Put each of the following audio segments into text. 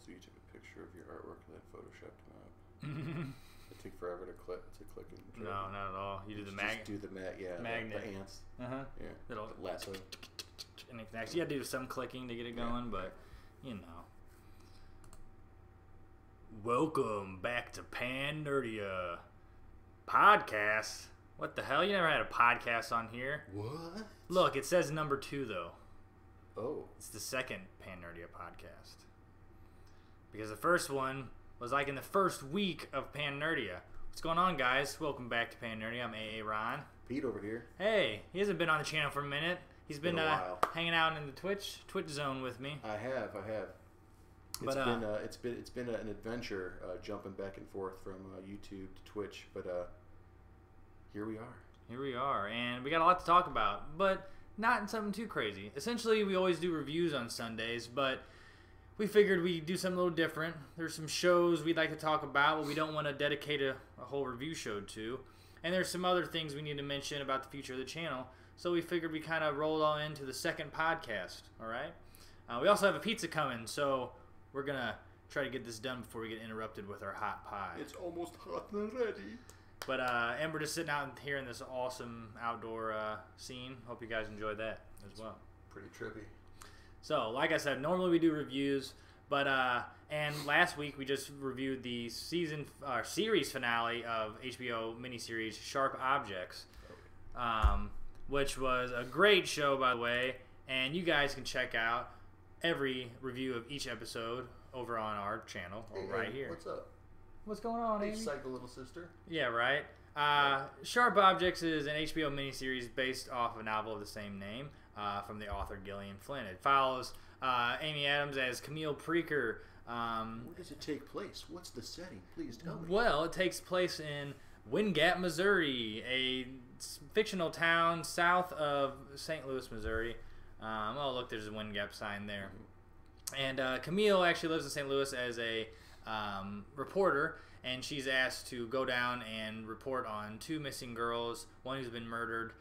So you took a picture of your artwork and then photoshopped them out. It took forever to click and No, not at all. You do the magnet. Just do the magnet. The ants. Yeah. The lasso. And it connects. You got to do some clicking to get it going, but you know. Welcome back to PanNerdia Podcast. What the hell? You never had a podcast on here. What? Look, it says number 2 though. Oh. It's the second PanNerdia Podcast. Because the first one was like in the first week of PanNerdia. What's going on, guys? Welcome back to PanNerdia. I'm AA Ron. Pete over here. Hey, he hasn't been on the channel for a minute. He's been a while. Hanging out in the Twitch zone with me. I have. It's been an adventure jumping back and forth from YouTube to Twitch, but here we are. Here we are, and we got a lot to talk about, but not something too crazy. Essentially, we always do reviews on Sundays, but we figured we'd do something a little different. There's some shows we'd like to talk about, but we don't want to dedicate a whole review show to. And there's some other things we need to mention about the future of the channel. So we figured we kind of rolled on into the second podcast, all right? We also have a pizza coming, so we're going to try to get this done before we get interrupted with our hot pie. It's almost hot and ready. But and we're just sitting out here in this awesome outdoor scene. Hope you guys enjoyed that as well. Pretty trippy. So, like I said, normally we do reviews, but and last week we just reviewed the series finale of HBO miniseries Sharp Objects, which was a great show, by the way. And you guys can check out every review of each episode over on our channel right here. What's up? What's going on, Amy? Psycho little sister. Yeah, right. Sharp Objects is an HBO miniseries based off of a novel of the same name from the author Gillian Flynn. It follows Amy Adams as Camille Preaker. Where does it take place? What's the setting? Please tell me. Well, it takes place in Wind Gap, Missouri, a fictional town south of St. Louis, Missouri. Oh, look, there's a Wind Gap sign there. And Camille actually lives in St. Louis as a reporter, and she's asked to go down and report on 2 missing girls, one who's been murdered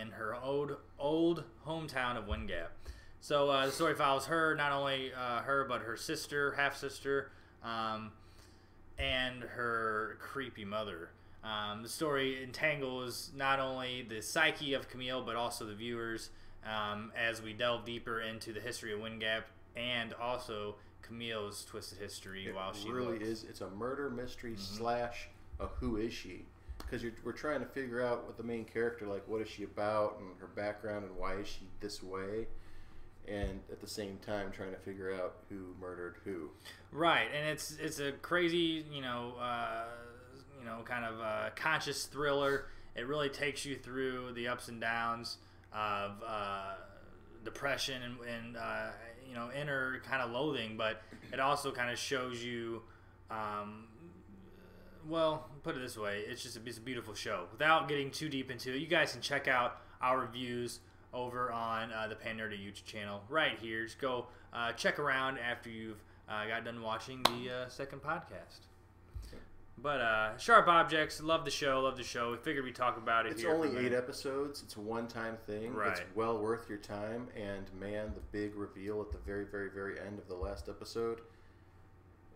in her old hometown of Wind Gap. So the story follows her, not only her, but her sister, half-sister, and her creepy mother. The story entangles not only the psyche of Camille, but also the viewers as we delve deeper into the history of Wind Gap and also Camille's twisted history while she really is. It's a murder mystery slash a who is she? Because we're trying to figure out what the main character, like, what is she about and her background and why is she this way, and at the same time trying to figure out who murdered who. Right, and it's a crazy, kind of conscious thriller. It really takes you through the ups and downs of depression and inner kind of loathing, but it also kind of shows you, well, put it this way, it's a beautiful show. Without getting too deep into it, you guys can check out our reviews over on the PanNerdia YouTube channel right here. Just go check around after you've got done watching the second podcast. But Sharp Objects, love the show. We figured we'd talk about it. It's only 8 episodes. It's a one-time thing. Right. It's well worth your time. And man, the big reveal at the very, very, very end of the last episode,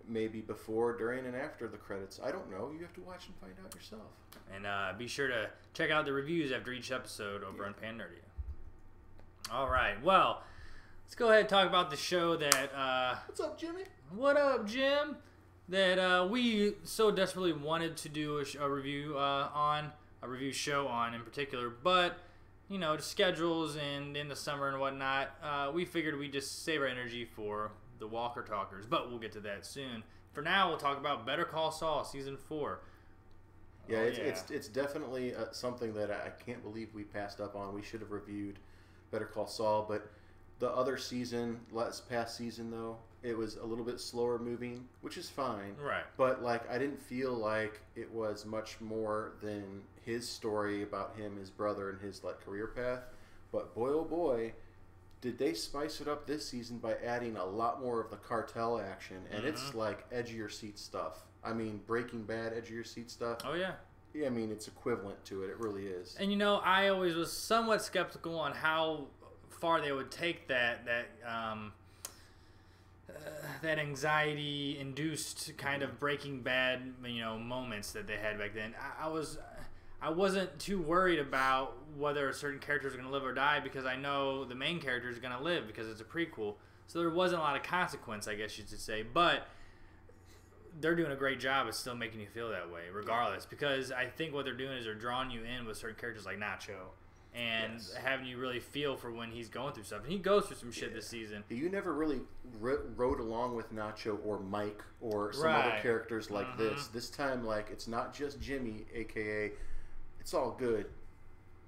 maybe before, during, and after the credits. I don't know. You have to watch and find out yourself. And be sure to check out the reviews after each episode over on PanNerdia. All right. Well, let's go ahead and talk about the show that... What's up, Jimmy? What up, Jim? That we so desperately wanted to do a review show on in particular, but the schedules and in the summer and whatnot, we figured we'd just save our energy for the Walker Talkers, but we'll get to that soon. For now, we'll talk about Better Call Saul season 4. Yeah, it's definitely something that I can't believe we passed up on. We should have reviewed Better Call Saul, but the other season, past season though, it was a little bit slower moving, which is fine. Right. But I didn't feel like it was much more than his story about him, his brother, and his career path. But boy, oh boy, did they spice it up this season by adding a lot more of the cartel action, and it's edge of your seat stuff. I mean, Breaking Bad edge of your seat stuff. Oh yeah. Yeah, I mean, it's equivalent to it. It really is. And I always was somewhat skeptical on how far they would take that that anxiety-induced kind of Breaking Bad, moments that they had back then. I wasn't too worried about whether certain characters are going to live or die because I know the main character is going to live because it's a prequel. So there wasn't a lot of consequence, I guess you should say. But they're doing a great job of still making you feel that way, regardless. Because I think what they're doing is they're drawing you in with certain characters like Nacho and having you really feel for when he's going through stuff. And he goes through some shit this season. You never really rode along with Nacho or Mike or some other characters like this. This time, like, it's not just Jimmy, a.k.a. It's all good.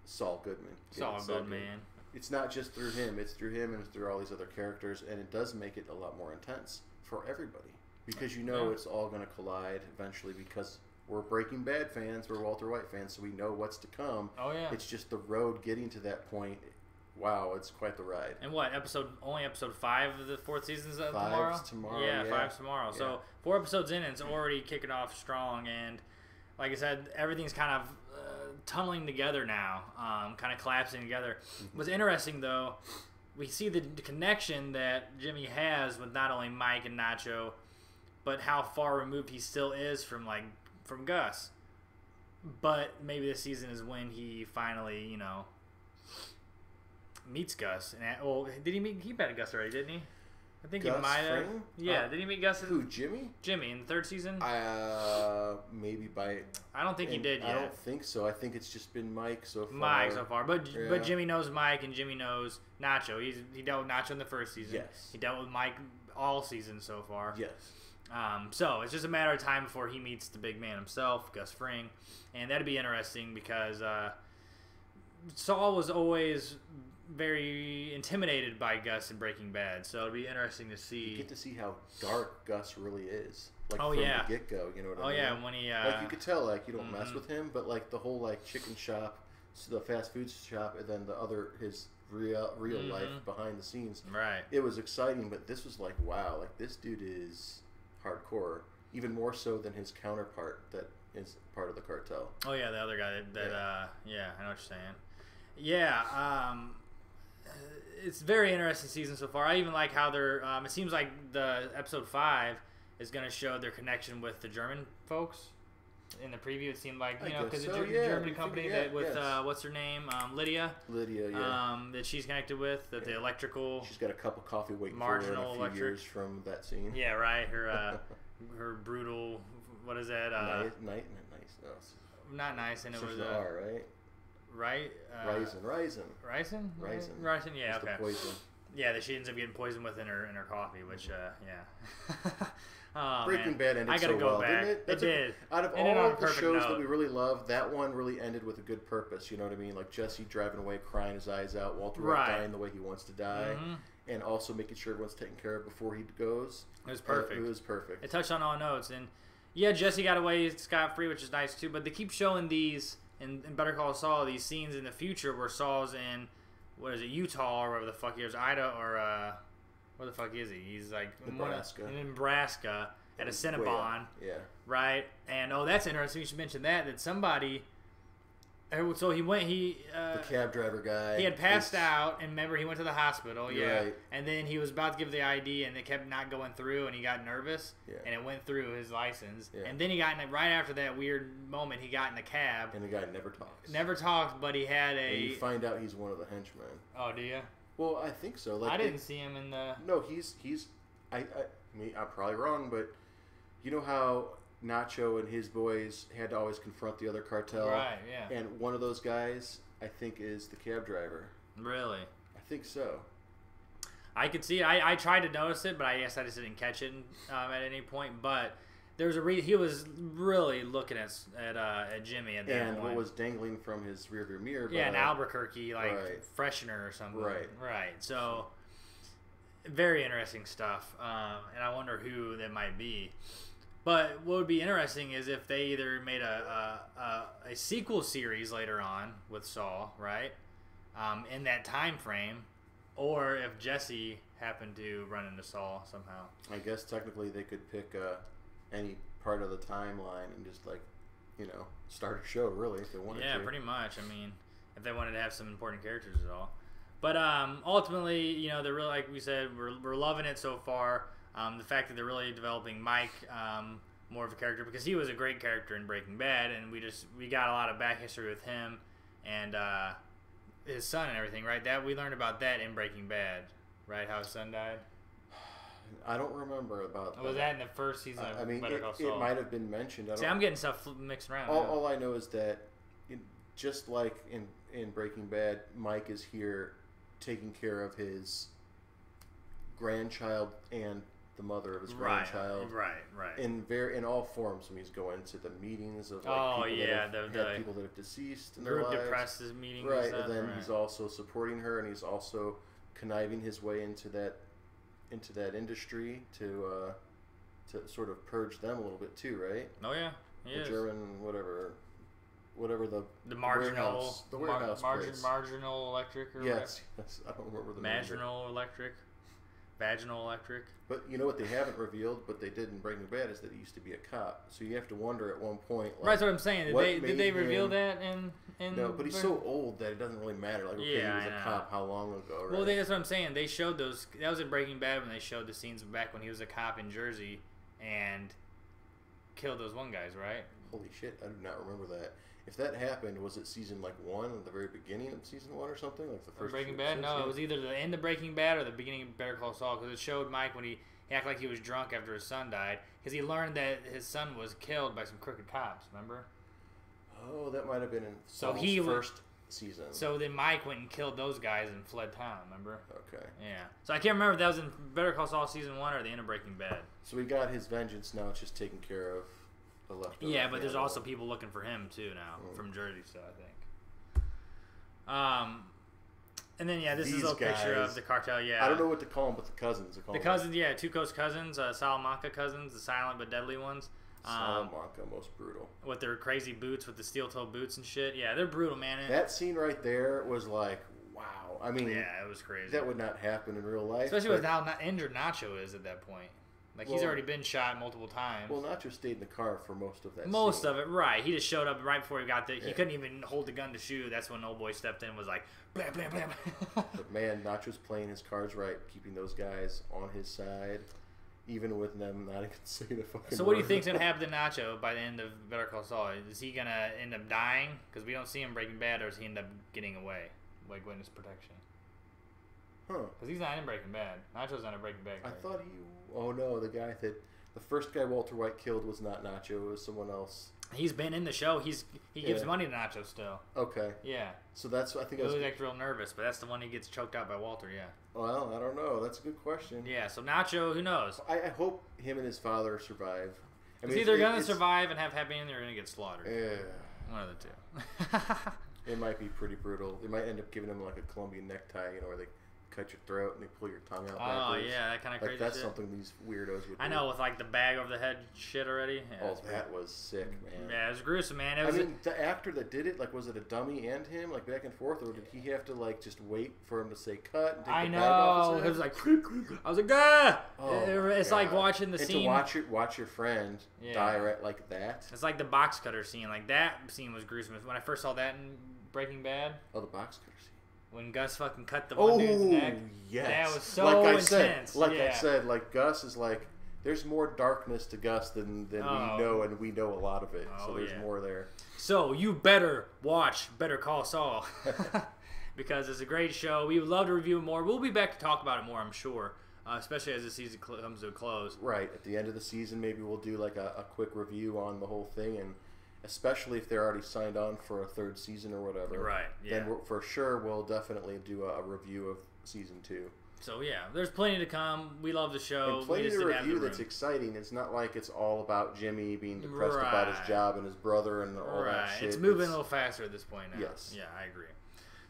Saul Goodman. It's all good, man. It's not just through him. It's through him and through all these other characters, and it does make it a lot more intense for everybody because it's all going to collide eventually because we're Breaking Bad fans, we're Walter White fans, so we know what's to come. Oh, yeah. It's just the road getting to that point. Wow, it's quite the ride. And what, only episode 5 of the 4th season is tomorrow? 5's tomorrow, yeah. 5's tomorrow. Yeah. So 4 episodes in, and it's already kicking off strong, and like I said, everything's kind of tunneling together now, kind of collapsing together. What's interesting, though, we see the connection that Jimmy has with not only Mike and Nacho, but how far removed he still is from Gus. But maybe this season is when he finally, meets Gus. And did he meet? He met Gus already, didn't he? I think Gus he might have. Fring? Yeah, did he meet Gus? Who, Jimmy? Jimmy in the 3rd season? Maybe by... I don't think he did yet. I don't think so. I think it's just been Mike so far. But Jimmy knows Mike and Jimmy knows Nacho. He dealt with Nacho in the 1st season. Yes. He dealt with Mike all season so far. Yes. So it's just a matter of time before he meets the big man himself, Gus Fring. And that'd be interesting because Saul was always very intimidated by Gus in Breaking Bad, so it'll be interesting to see. You get to see how dark Gus really is, like from the get-go. You know what I mean? Yeah, when he like you could tell, like you don't mess with him, but like the whole like chicken shop, the fast food shop, and then his real life behind the scenes. Right. It was exciting, but this was like wow, like this dude is hardcore, even more so than his counterpart that is part of the cartel. Oh yeah, the other guy that I know what you're saying. Yeah. It's a very interesting season so far. I even like how they're. It seems like the episode 5 is going to show their connection with the German folks. In the preview, it seemed like because the German company what's her name, Lydia. Lydia, yeah. That she's connected with, the electrical. She's got a cup of coffee waiting marginal for her in a few years from that scene. Yeah, right. Her her brutal. What is that? Nice. No. Not nice, and it was R, right? Right? Raisin. Yeah, it's okay. The poison. Yeah, that she ends up getting poisoned with in her coffee, which yeah. Breaking Bad ended so well, didn't it? It did. Out of all the shows that we really love, that one really ended with a good purpose. You know what I mean? Like Jesse driving away, crying his eyes out, Walter White dying the way he wants to die, and also making sure everyone's taken care of before he goes. It was perfect. It was perfect. It touched on all notes, and yeah, Jesse got away scot-free, which is nice too. But they keep showing these in Better Call Saul, these scenes in the future where Saul's in Utah or wherever the fuck he is, Idaho or where the fuck is he? He's like Nebraska. In Nebraska at a Cinnabon. Yeah. Right? And that's interesting. You should mention that somebody. So the cab driver guy. He had passed out, and remember he went to the hospital. Yeah. Right. And then he was about to give the ID, and it kept not going through, and he got nervous. Yeah. And it went through his license. Yeah. And then he got right after that weird moment, he got in the cab. And the guy never talks. Never talked, but he had And you find out he's one of the henchmen. Oh, do you? Well, I think so. Like I didn't see him in the. No, he's. I'm probably wrong, but you know how Nacho and his boys had to always confront the other cartel. Right, yeah. And one of those guys, I think, is the cab driver. Really? I think so. I could see it. I tried to notice it, but I guess I just didn't catch it at any point. But there's a reason. He was really looking at Jimmy at that point. And what was dangling from his rearview mirror. Yeah, an Albuquerque, freshener or something. Right. So, very interesting stuff. And I wonder who that might be. But what would be interesting is if they either made a sequel series later on with Saul, right, in that time frame, or if Jesse happened to run into Saul somehow. I guess technically they could pick any part of the timeline and just start a show really if they wanted to. Yeah, pretty much. I mean, if they wanted to have some important characters at all. But ultimately, they're really, like we said, we're loving it so far. The fact that they're really developing Mike more of a character, because he was a great character in Breaking Bad, and we got a lot of back history with him and his son and everything, right? That we learned about that in Breaking Bad, right? How his son died. I don't remember about that. Was that in the first season of Better Call Saul? It might have been mentioned. See, I'm getting stuff mixed around. All I know is that, just like in Breaking Bad, Mike is here taking care of his grandchild and the mother of his grandchild. Right. In all forms, when he's going to the meetings of people that have deceased in their lives. Depressed meetings. Right, and then he's also supporting her, and he's also conniving his way into that industry to sort of purge them a little bit too, right? Oh yeah, the German whatever the marginal warehouse marginal electric or yes, I don't remember the marginal electric, vaginal electric. But you know what they haven't revealed, but they did in Breaking Bad, is that he used to be a cop. So you have to wonder at one point. Like, right, that's what I'm saying. Did they reveal that in? No, but he's so old that it doesn't really matter. Like, okay, he was a cop how long ago, right? Well, that's what I'm saying. They showed those. That was in Breaking Bad when they showed the scenes back when he was a cop in Jersey and killed those one guys, right? Holy shit, I do not remember that. If that happened, was it season 1 at the very beginning of season 1 or something? Like the first Breaking Bad? No, it was either the end of Breaking Bad or the beginning of Better Call Saul, because it showed Mike when he acted like he was drunk after his son died, because he learned that his son was killed by some crooked cops, remember? Oh, that might have been in Saul's first season. So then Mike went and killed those guys and fled town, remember? Okay. Yeah. So I can't remember if that was in Better Call Saul season 1 or the end of Breaking Bad. So he got his vengeance, now it's just taking care of the leftovers. Yeah, but there's also people looking for him too now from Jersey, so I think. And then this is a little picture of the cartel. Yeah, I don't know what to call them, but the cousins. The cousins, Two Coast cousins, Salamanca cousins, the silent but deadly ones. Salamanca, most brutal. With their crazy boots, with the steel-toe boots and shit. Yeah, they're brutal, man. That scene right there was like, wow. I mean, yeah, it was crazy. That would not happen in real life. Especially with how injured Nacho is at that point. Like, he's already been shot multiple times. Well, Nacho stayed in the car for most of that scene. Of it, right. He just showed up right before he got there. He couldn't even hold the gun to shoot. That's when old boy stepped in and was like, blam, blam, blam. But, man, Nacho's playing his cards right, keeping those guys on his side, even with them not even saying a fucking So what do you think's going to happen to Nacho by the end of Better Call Saul? Is he going to end up dying? Because we don't see him Breaking Bad, or does he end up getting away? Like, witness protection? Huh. Because he's not in Breaking Bad. Nacho's not in Breaking Bad. I thought he... Oh, no, the guy that... The first guy Walter White killed was not Nacho. It was someone else. He's been in the show. He gives money to Nacho still. Okay. Yeah. So that's... I think he was like real nervous, but that's the one he gets choked out by Walter, yeah. Well, I don't know. That's a good question. Yeah, so Nacho, who knows? I hope him and his father survive. I mean, it's either going to survive and have happy ending, or going to get slaughtered. Yeah. One of the two. It might be pretty brutal. They might end up giving him like a Colombian necktie, where they cut your throat and they pull your tongue out backwards. Oh, yeah, that kind of crazy that's shit. something these weirdos would do. I know, with like the bag over the head shit already. Yeah, that was sick, man. Yeah, it was gruesome, man. The actor that did it, like, was it a dummy and him, like, back and forth, or did he have to, like, just wait for him to say cut and take the bag off his head? It was like, I was like, ah! It's like watching the scene. And to watch your friend die right like that. It's like the box cutter scene. Like, that scene was gruesome. When I first saw that in Breaking Bad. Oh, the box cutter scene. When Gus fucking cut the one dude's neck. Yes. That was so intense. I said, like, Gus is like, there's more darkness to Gus than we know, and we know a lot of it. So there's more there. So you better watch Better Call Saul. Because it's a great show. We would love to review it more. We'll be back to talk about it more, I'm sure. Especially as the season comes to a close. Right. At the end of the season, maybe we'll do like a quick review on the whole thing, and especially if they're already signed on for a third season or whatever. Right, yeah. Then for sure we'll definitely do a review of season 2. So, yeah, there's plenty to come. We love the show. And plenty to review that's exciting. It's not like it's all about Jimmy being depressed about his job and his brother and all that shit. It's moving a little faster at this point now. Yes. Yeah, I agree.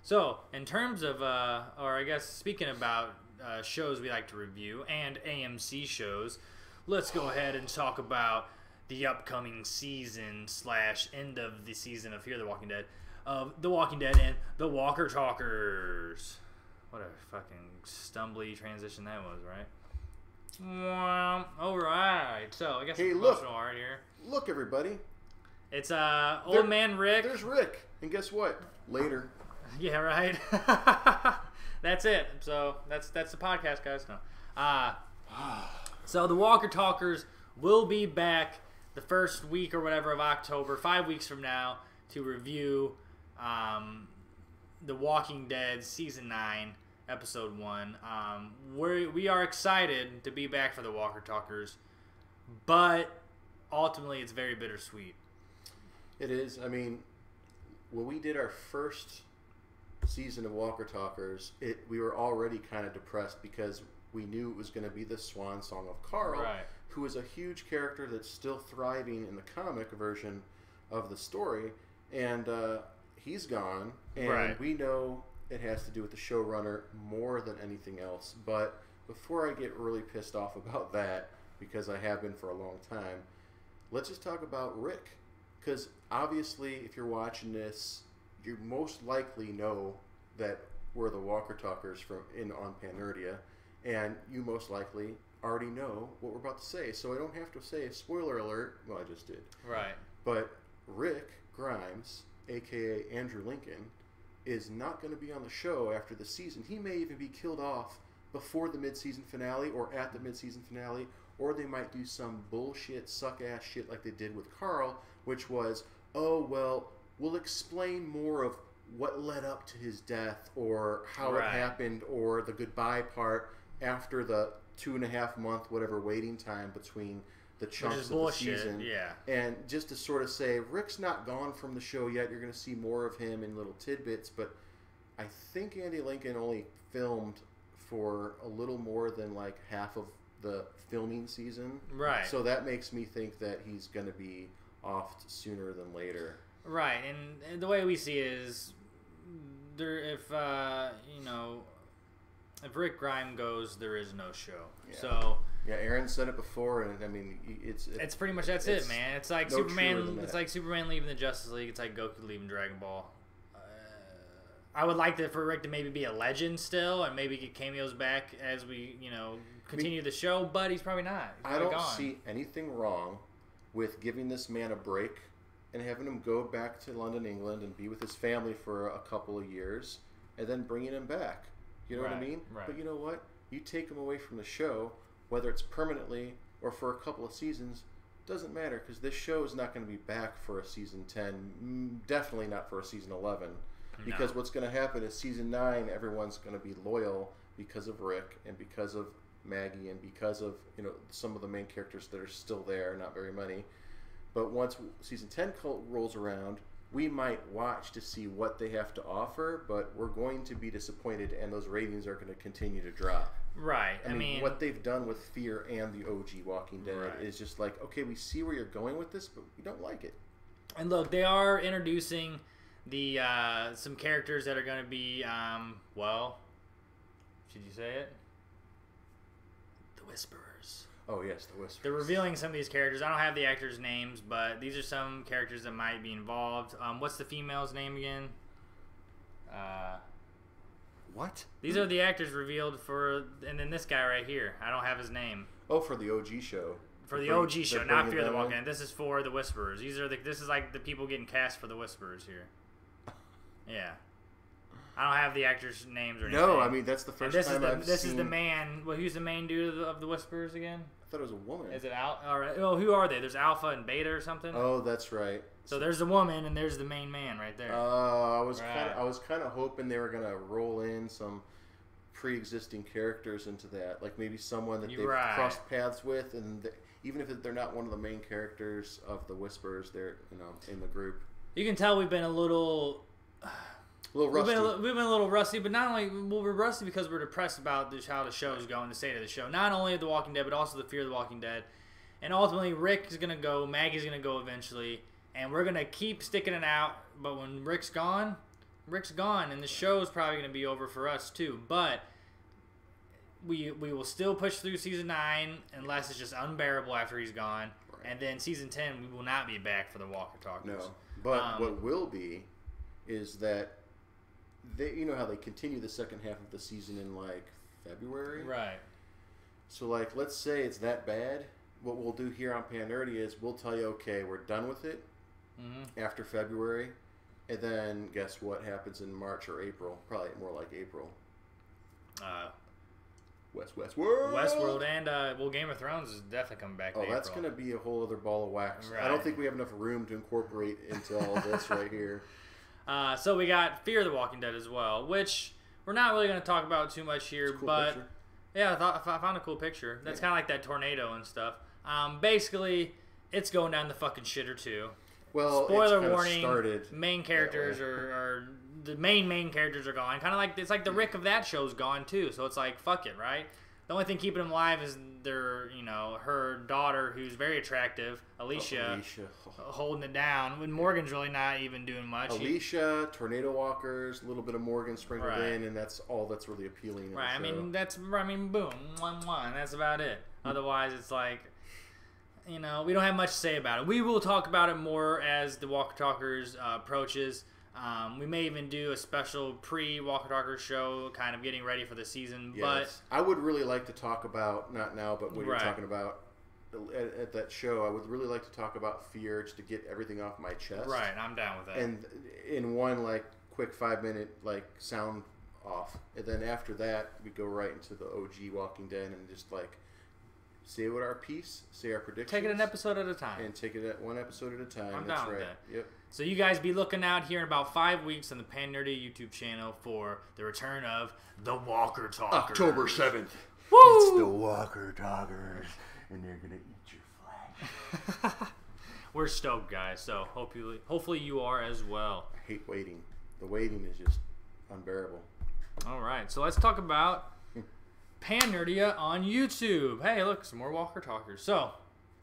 So, in terms of, or I guess speaking about shows we like to review and AMC shows, let's go ahead and talk about the upcoming season / end of the season of Fear the Walking Dead, of The Walking Dead and The Walker Talkers. What a fucking stumbly transition that was, right? All right. So I guess hey, emotional art here. Look, everybody. It's old man Rick. There's Rick, and guess what? Later. Yeah, right. That's it. So that's the podcast, guys. No. So the Walker Talkers will be back the first week or whatever of October, 5 weeks from now, to review The Walking Dead Season 9, Episode 1. We are excited to be back for the Walker Talkers, but ultimately it's very bittersweet. It is. I mean, when we did our first season of Walker Talkers, we were already kind of depressed because we knew it was going to be the swan song of Carl, Right. who is a huge character that's still thriving in the comic version of the story, and he's gone, and Right. we know it has to do with the showrunner more than anything else. But before I get really pissed off about that, because I have been for a long time, let's just talk about Rick. Because obviously, if you're watching this, you most likely know that we're the Walker Talkers on PanNerdia, and you most likely already know what we're about to say. So I don't have to say a spoiler alert. Well, I just did. Right. But Rick Grimes, a.k.a. Andrew Lincoln, is not going to be on the show after the season. He may even be killed off before the mid-season finale or at the mid-season finale, or they might do some bullshit, suck-ass shit like they did with Carl, which was, oh, well, we'll explain more of what led up to his death or how it happened or the goodbye part after the 2.5 month whatever waiting time between the chunks of the season. Yeah. And just to sort of say, Rick's not gone from the show yet. You're going to see more of him in little tidbits, but I think Andy Lincoln only filmed for a little more than like half of the filming season. Right. So that makes me think that he's going to be off sooner than later. Right, and the way we see it is, if Rick Grimes goes, there is no show. Yeah. So yeah, Aaron said it before, and I mean, it's pretty much it, man. It's like no Superman. It's like Superman leaving the Justice League. It's like Goku leaving Dragon Ball. I would like for Rick to maybe be a legend still, and maybe get cameos back as we continue the show. But he's probably not. I don't see anything wrong with giving this man a break and having him go back to London, England, and be with his family for a couple of years, and then bringing him back. You know what I mean? Right. But you know what? You take him away from the show, whether it's permanently or for a couple of seasons, doesn't matter, because this show is not going to be back for a season 10, definitely not for a season 11. Because what's going to happen is season 9, everyone's going to be loyal because of Rick and because of Maggie and because of some of the main characters that are still there, not very many. But once season 10 rolls around, we might watch to see what they have to offer, but we're going to be disappointed, and those ratings are going to continue to drop. Right. I mean, what they've done with Fear and the OG Walking Dead is just like, okay, we see where you're going with this, but we don't like it. And look, they are introducing the some characters that are going to be, should you say it? The Whisperers. Oh, yes, the Whisperers. They're revealing some of these characters. I don't have the actors' names, but these are some characters that might be involved. What's the female's name again? What? These are the actors revealed for, and then this guy right here. I don't have his name. Oh, for the OG show. For the OG show, not Fear the Walking Dead. This is for the Whisperers. This is like the people getting cast for the Whisperers here. Yeah. I don't have the actors' names or anything. No, I mean, that's the first time I've seen... This is the man... Well, who's the main dude of the Whisperers again? I thought it was a woman. Is it Al? All right. Oh, who are they? There's Alpha and Beta or something? Oh, that's right. So there's the woman and there's the main man right there. I was kind of hoping they were going to roll in some pre-existing characters into that. Like maybe someone that they've crossed paths with, and even if they're not one of the main characters of the Whisperers, they're in the group. You can tell we've been a little rusty. We've been a little rusty, but not only we're rusty because we're depressed about how the show is going, the state of the show. Not only The Walking Dead, but also the Fear of the Walking Dead. And ultimately, Rick is going to go, Maggie's going to go eventually, and we're going to keep sticking it out. But when Rick's gone, and the show is probably going to be over for us too. But we will still push through season 9 unless it's just unbearable after he's gone. Right. And then season 10, we will not be back for the Walker Talkers. No, but what will be is that you know how they continue the second half of the season in like February, right? So like, let's say it's that bad. What we'll do here on PanNerdia is we'll tell you, okay, we're done with it after February, and then guess what happens in March or April? Probably more like April. Westworld, and Game of Thrones is definitely coming back. In that's April. going to be a whole other ball of wax. Right. I don't think we have enough room to incorporate into all this right here. So we got Fear the Walking Dead as well, which we're not really going to talk about too much here, Cool but picture. yeah, I found a cool picture. That's kind of like that tornado and stuff. Basically, it's going down the fucking shitter too. Well, spoiler warning. Started main characters are the main characters are gone. Kind of like it's like the Rick of that show's gone too. So it's like fuck it, right? The only thing keeping them alive is her daughter, who's very attractive, Alicia. Holding it down. When Morgan's really not even doing much. Alicia, tornado walkers, a little bit of Morgan sprinkled Right. in, and that's all that's really appealing. Right. In the show. I mean, boom, 1-1. That's about it. Otherwise, it's like, we don't have much to say about it. We will talk about it more as the Walker Talkers approaches. We may even do a special pre-Walker Talkers show, kind of getting ready for the season. Yes. I would really like to talk about, not now, but when Right. you're talking about at that show, I would really like to talk about Fear just to get everything off my chest. Right, I'm down with that. And in one quick 5-minute sound off, and then after that we go right into the OG Walking Dead and just say what our piece, say our predictions. Take it an episode at a time. And take it at one episode at a time. I'm That's down with right. that. Yep. So you guys be looking out here in about 5 weeks on the PanNerdia YouTube channel for the return of the Walker Talkers. October 7th. Woo! It's the Walker Talkers, and they're gonna eat your flag. We're stoked, guys. So hopefully you are as well. I hate waiting. The waiting is just unbearable. All right, so let's talk about PanNerdia on YouTube. Hey, look, some more Walker Talkers. So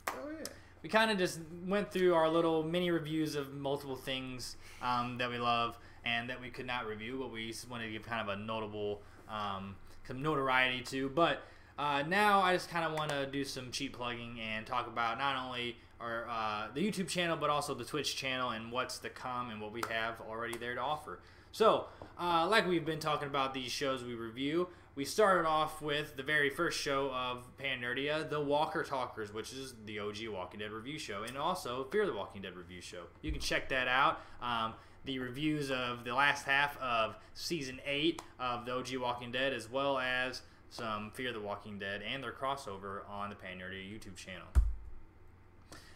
Oh yeah. we kind of just went through our little mini reviews of multiple things that we love and that we could not review, but we just wanted to give kind of a notable, some notoriety to. But now I just kind of want to do some cheap plugging and talk about not only our the YouTube channel, but also the Twitch channel and what's to come and what we have already there to offer. So, like we've been talking about these shows we review, we started off with the very first show of PanNerdia, The Walker Talkers, which is the OG Walking Dead review show, and also Fear the Walking Dead review show. You can check that out. The reviews of the last half of Season 8 of the OG Walking Dead, as well as some Fear the Walking Dead and their crossover on the PanNerdia YouTube channel.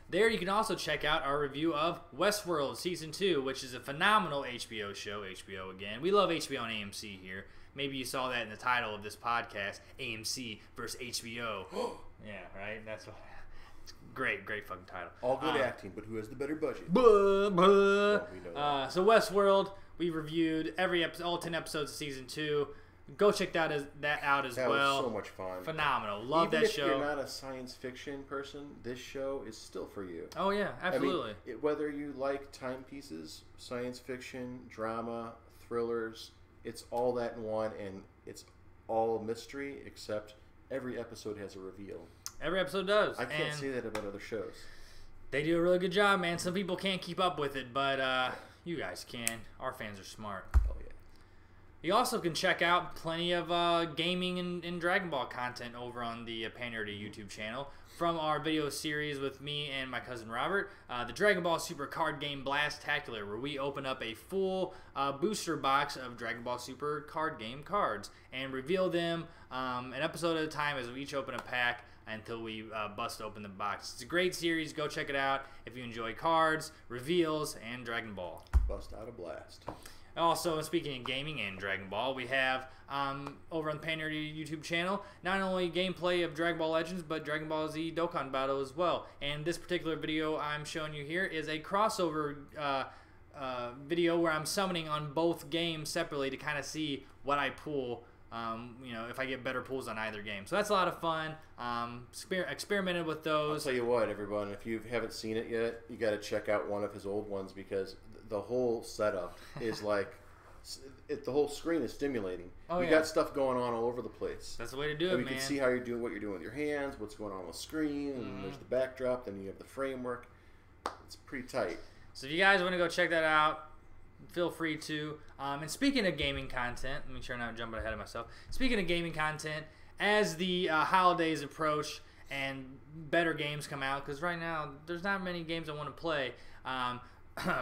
There you can also check out our review of Westworld Season 2, which is a phenomenal HBO show. HBO again. We love HBO and AMC here. Maybe you saw that in the title of this podcast, AMC versus HBO. Yeah, right? That's what. It's great fucking title. All good acting, but who has the better budget? Buh. Well, we know that. So Westworld, we reviewed all 10 episodes of Season 2. Go check that out as That well. was so much fun. Phenomenal. Love Even that if show. you're not a science fiction person, this show is still for you. Oh, yeah, absolutely. I mean, whether you like timepieces, science fiction, drama, thrillers, it's all that in one, and it's all mystery, except every episode has a reveal. Every episode does. I can't say that about other shows. They do a really good job, man. Some people can't keep up with it, but you guys can. Our fans are smart. Oh, yeah. You also can check out plenty of gaming and Dragon Ball content over on the PanNerdia YouTube channel. From our video series with me and my cousin Robert, the Dragon Ball Super Card Game Blast-tacular, where we open up a full booster box of Dragon Ball Super card game cards and reveal them an episode at a time as we each open a pack until we bust open the box. It's a great series. Go check it out if you enjoy cards, reveals, and Dragon Ball. Bust out a blast. Also, speaking of gaming and Dragon Ball, we have over on the PanNerdia YouTube channel not only gameplay of Dragon Ball Legends, but Dragon Ball Z Dokkan Battle as well. And this particular video I'm showing you here is a crossover video where I'm summoning on both games separately to kind of see what I pull. If I get better pulls on either game. So that's a lot of fun. Experimented with those. I'll tell you what, everyone, if you haven't seen it yet, you got to check out one of his old ones because the whole setup is the whole screen is stimulating. Oh, you yeah. got stuff going on all over the place. That's the way to do and it, you man. can see how you're doing, what you're doing with your hands, what's going on with the screen, and there's the backdrop, then you have the framework. It's pretty tight. So if you guys want to go check that out, feel free to. And speaking of gaming content, make sure I'm not jumping ahead of myself. Speaking of gaming content, as the holidays approach and better games come out, because right now there's not many games I want to play.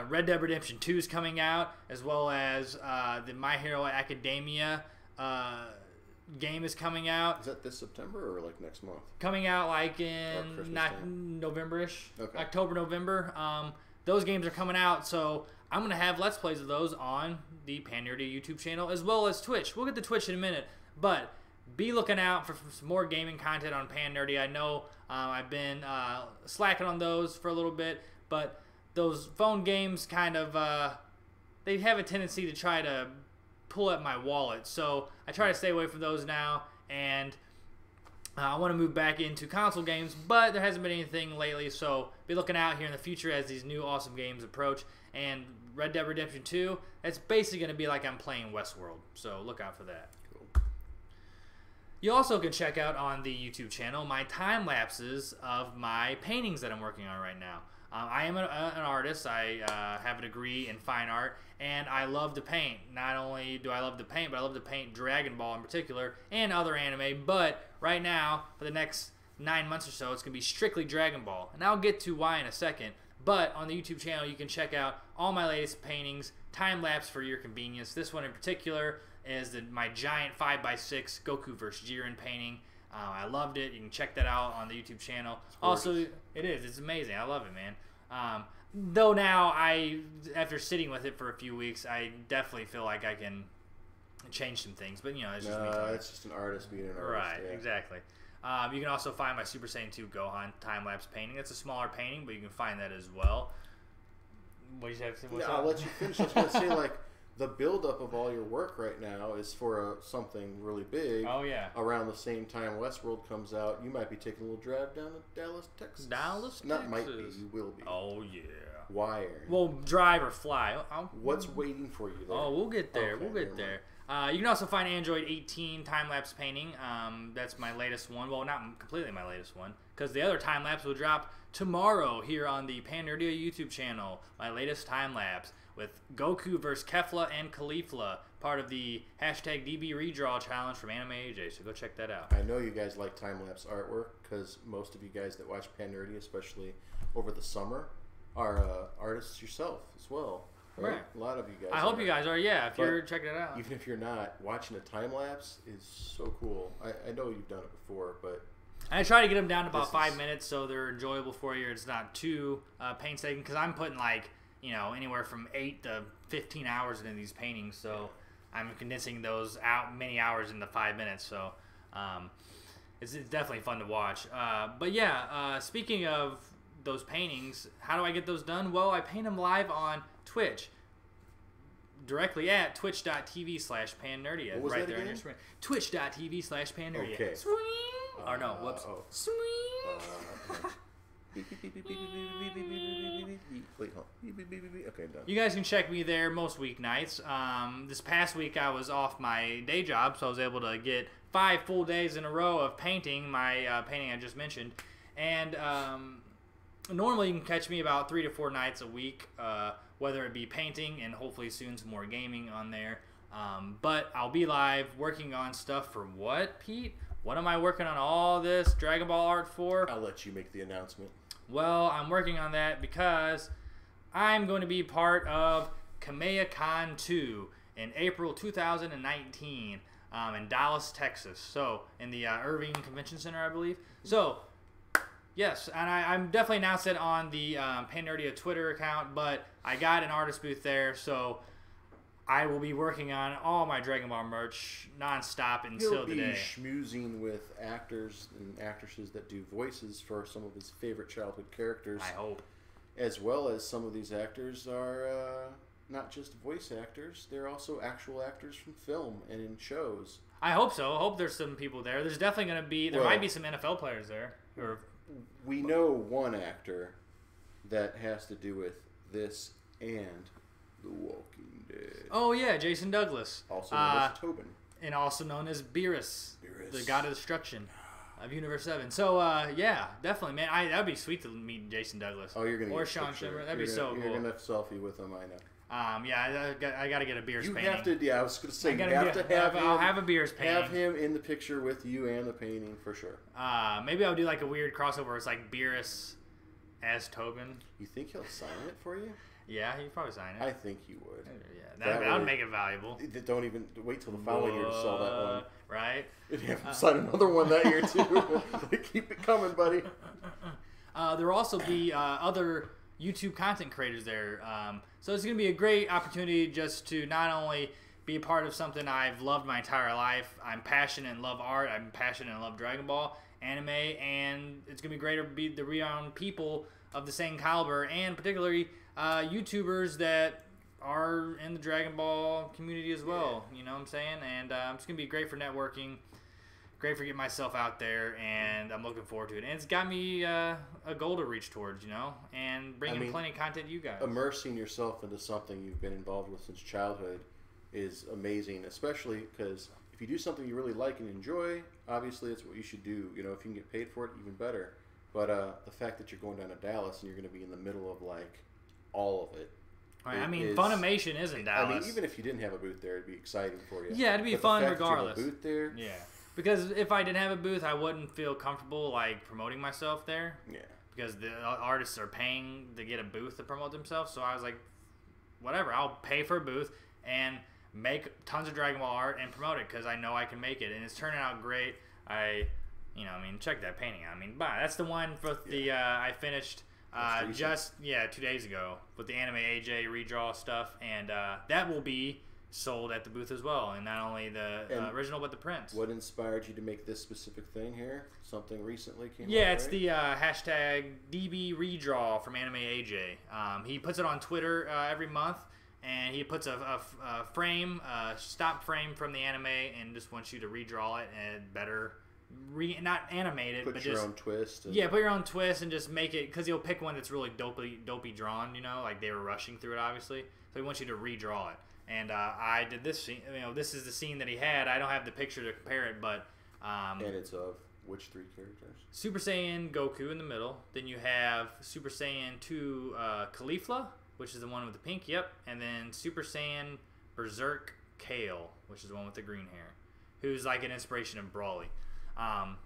Red Dead Redemption 2 is coming out, as well as the My Hero Academia game is coming out. Is that this September or like next month? Coming out like in November-ish. Okay. October, November. Those games are coming out, so I'm going to have Let's Plays of those on the PanNerdia YouTube channel as well as Twitch. We'll get to Twitch in a minute, but be looking out for some more gaming content on PanNerdia. I know I've been slacking on those for a little bit, but those phone games kind of, they have a tendency to try to pull at my wallet, so I try to stay away from those now, and I want to move back into console games, but there hasn't been anything lately, so be looking out here in the future as these new awesome games approach. And Red Dead Redemption 2, it's basically going to be like I'm playing Westworld, so look out for that. Cool. You also can check out on the YouTube channel my time lapses of my paintings that I'm working on right now. I am an artist. I have a degree in fine art, and I love to paint. Not only do I love to paint, but I love to paint Dragon Ball in particular and other anime. But right now, for the next 9 months or so, it's going to be strictly Dragon Ball. And I'll get to why in a second. But on the YouTube channel, you can check out all my latest paintings, time-lapse for your convenience. This one in particular is my giant 5x6 Goku vs. Jiren painting. I loved it. You can check that out on the YouTube channel. Also, it is. It's amazing. I love it, man. Though now, after sitting with it for a few weeks, I definitely feel like I can change some things. But, you know, it's just me. It's just an artist being an artist. Right, yeah. exactly. You can also find my Super Saiyan 2 Gohan time-lapse painting. It's a smaller painting, but you can find that as well. What do you have to say? No, I'll let you finish. I was going to say, like, the buildup of all your work right now is for something really big. Oh, yeah. Around the same time Westworld comes out, you might be taking a little drive down to Dallas, Texas. Not might be, you will be. Oh, yeah. Wire. Well, drive or fly. What's waiting for you there? Oh, we'll get there. Okay, we'll get there. You can also find Android 18 time-lapse painting. That's my latest one. Well, not completely my latest one, because the other time-lapse will drop tomorrow here on the PanNerdia YouTube channel. My latest time-lapse with Goku vs. Kefla and Caulifla, part of the hashtag DB Redraw challenge from Anime AJ, so go check that out. I know you guys like time-lapse artwork, because most of you guys that watch PanNerdia, especially over the summer, are artists yourself as well. Right. A lot of you guys. I hope you guys are, yeah, if you're checking it out. Even if you're not, watching a time-lapse is so cool. I know you've done it before, but I try to get them down to about 5 minutes so they're enjoyable for you. It's not too painstaking, because I'm putting like, you know, anywhere from 8 to 15 hours into these paintings, so I'm condensing those out many hours into 5 minutes, so it's definitely fun to watch. But yeah, speaking of those paintings, how do I get those done? Well, I paint them live on Twitch, directly at twitch.tv/PanNerdia, right there on your screen. Twitch.tv/PanNerdia. Okay. Swing! Or no, whoops. Swing! Wait, hold on. Okay, done. You guys can check me there most weeknights. This past week I was off my day job, so I was able to get 5 full days in a row of painting my painting I just mentioned. And normally you can catch me about 3 to 4 nights a week, whether it be painting and hopefully soon some more gaming on there. But I'll be live working on stuff for what, Pete? What am I working on all this Dragon Ball art for? I'll let you make the announcement. Well, I'm working on that because I'm going to be part of Kamea-Con 2 in April 2019 in Dallas, Texas. So, in the Irving Convention Center, I believe. So, yes, and I'm definitely announced it on the PanNerdia Twitter account, but I got an artist booth there, so I will be working on all my Dragon Ball merch nonstop until the day. He'll be schmoozing with actors and actresses that do voices for some of his favorite childhood characters. I hope. As well as some of these actors are not just voice actors, they're also actual actors from film and in shows. I hope so. I hope there's some people there. There's definitely going to be, there might be some NFL players there. We know one actor that has to do with this and The Walking Dead. Oh, yeah, Jason Douglas. Also known as Tobin. And also known as Beerus, the god of destruction of Universe 7. So, yeah, definitely, man. That would be sweet to meet Jason Douglas. Oh, you're going to Or Sean Shimmer. That'd be so cool. You're going to selfie with him, I know. Yeah, I got to get a Beerus painting. You have to, yeah, I was going to say, you have to have him. I'll have a Beerus painting. Have him in the picture with you and the painting, for sure. Maybe I'll do like a weird crossover where it's like Beerus as Tobin. You think he'll sign it for you? Yeah, he'd probably sign it. I think he would. Yeah, that would make it valuable. Don't even wait till the following year to sell that one. Right? If you have to sign another one that year, too. Keep it coming, buddy. There will also be other YouTube content creators there. So it's going to be a great opportunity just to not only be a part of something I've loved my entire life. I'm passionate and love art. I'm passionate and love Dragon Ball, anime, and it's going to be great to be around people of the same caliber, and particularly YouTubers that are in the Dragon Ball community as well. You know what I'm saying? And it's going to be great for networking. Great for getting myself out there, and I'm looking forward to it. And it's got me a goal to reach towards, and bringing plenty of content to you guys. Immersing yourself into something you've been involved with since childhood is amazing, especially because if you do something you really like and enjoy, obviously it's what you should do. If you can get paid for it, even better. But the fact that you're going down to Dallas and you're going to be in the middle of, all of it. Right, Funimation is in Dallas. Even if you didn't have a booth there, it'd be exciting for you. Yeah, it'd be fun regardless. That you have a booth there. Yeah. Because if I didn't have a booth, I wouldn't feel comfortable promoting myself there. Yeah. Because the artists are paying to get a booth to promote themselves, so I was like, whatever, I'll pay for a booth and make tons of Dragon Ball art and promote it because I know I can make it, and it's turning out great. Check that painting out. That's the one for the I finished 2 days ago with the anime AJ redraw stuff, and that will be sold at the booth as well, and not only the original but the prints. What inspired you to make this specific thing here? Something recently came out, it's right? The hashtag DB redraw from Anime AJ. He puts it on Twitter every month, and he puts a frame, stop frame from the anime, and just wants you to redraw it and better not animate it, but your own twist. Put your own twist and just make it, because he'll pick one that's really dopey drawn, like they were rushing through it, obviously. So he wants you to redraw it. And I did this scene. This is the scene that he had. I don't have the picture to compare it, but and it's of which 3 characters? Super Saiyan Goku in the middle. Then you have Super Saiyan 2 Caulifla, which is the one with the pink. Yep. And then Super Saiyan Berserk Kale, which is the one with the green hair, who's like an inspiration of Brawly. And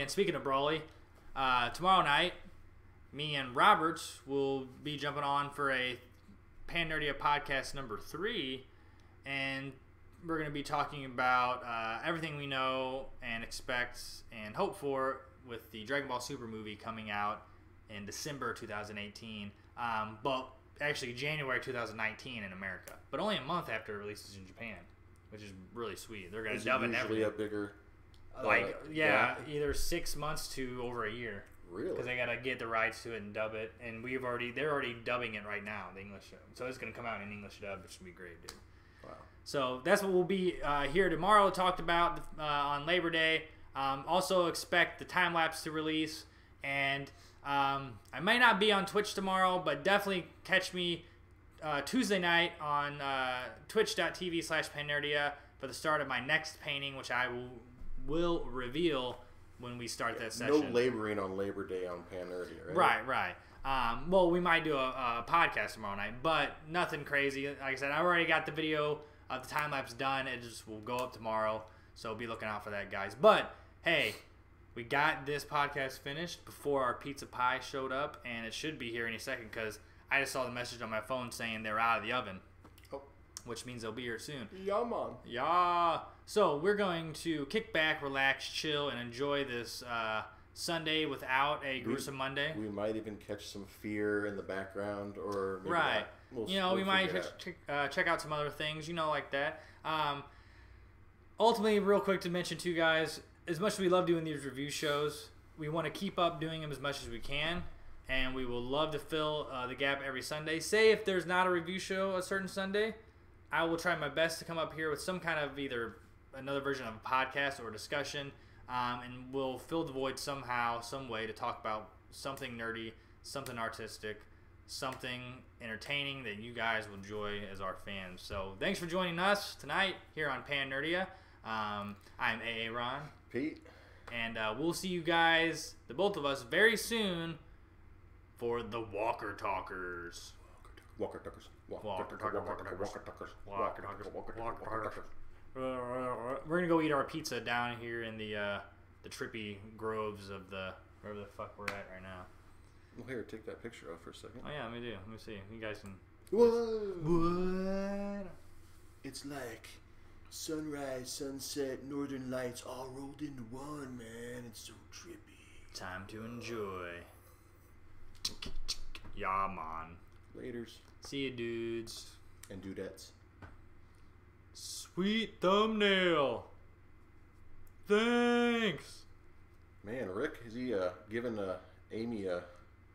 speaking of Brawly, tomorrow night, me and Roberts will be jumping on for a PanNerdia Podcast number 3, and we're going to be talking about everything we know and expect and hope for with the Dragon Ball Super movie coming out in December 2018, but actually January 2019 in America, but only a month after it releases in Japan, which is really sweet. They're going to dub it usually a bigger either 6 months to over a year. Really? Because they gotta get the rights to it and dub it, and they're already dubbing it right now, the English dub. So it's gonna come out in English dub, which would be great, dude. Wow. So that's what we'll be here tomorrow talked about on Labor Day. Also expect the time lapse to release, and I might not be on Twitch tomorrow, but definitely catch me Tuesday night on twitch.tv/PanNerdia for the start of my next painting, which I will reveal when we start that session. No laboring on Labor Day on PanNerdia, right? Right. Well, we might do a podcast tomorrow night, but nothing crazy. Like I said, I already got the video of the time lapse done. It just will go up tomorrow, so be looking out for that, guys. But hey, we got this podcast finished before our pizza pie showed up, and it should be here any second because I just saw the message on my phone saying they're out of the oven. Which means they'll be here soon. Yeah, man. Yeah. So we're going to kick back, relax, chill, and enjoy this Sunday without a gruesome Monday. We might even catch some fear in the background, or maybe right. We'll we might check out some other things, like that. Ultimately, real quick to mention too, guys, as much as we love doing these review shows, we want to keep up doing them as much as we can. And we will love to fill the gap every Sunday. Say if there's not a review show a certain Sunday, I will try my best to come up here with some kind of either another version of a podcast or discussion, and we'll fill the void somehow, some way to talk about something nerdy, something artistic, something entertaining that you guys will enjoy as our fans. So thanks for joining us tonight here on PanNerdia. I'm AA Ron. Pete. And we'll see you guys, the both of us, very soon for the Walker Talkers. Walker Talkers. We're gonna go eat our pizza down here in the trippy groves of the wherever the fuck we're at right now. Well, here, take that picture off for a second. Oh yeah, let me see. You guys can. Whoa! What? It's like sunrise, sunset, northern lights all rolled into one, man. It's so trippy. Time to enjoy. Yeah, man. Laters. See you, dudes. And dudettes. Sweet thumbnail. Thanks. Man, Rick, is he giving Amy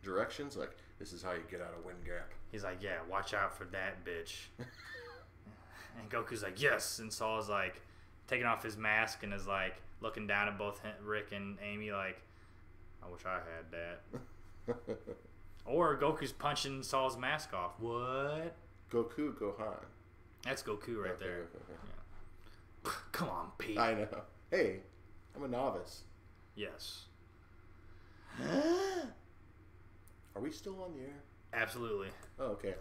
directions? Like, this is how you get out of Wind Gap. He's like, yeah, watch out for that bitch. And Goku's like, yes. And Saul's like taking off his mask and is like looking down at both Rick and Amy like, I wish I had that. Or Goku's punching Saul's mask off. What? Goku, Gohan. That's Goku right there. Okay. Yeah. Come on, Pete. I know. Hey, I'm a novice. Yes. Are we still on the air? Absolutely. Oh, okay.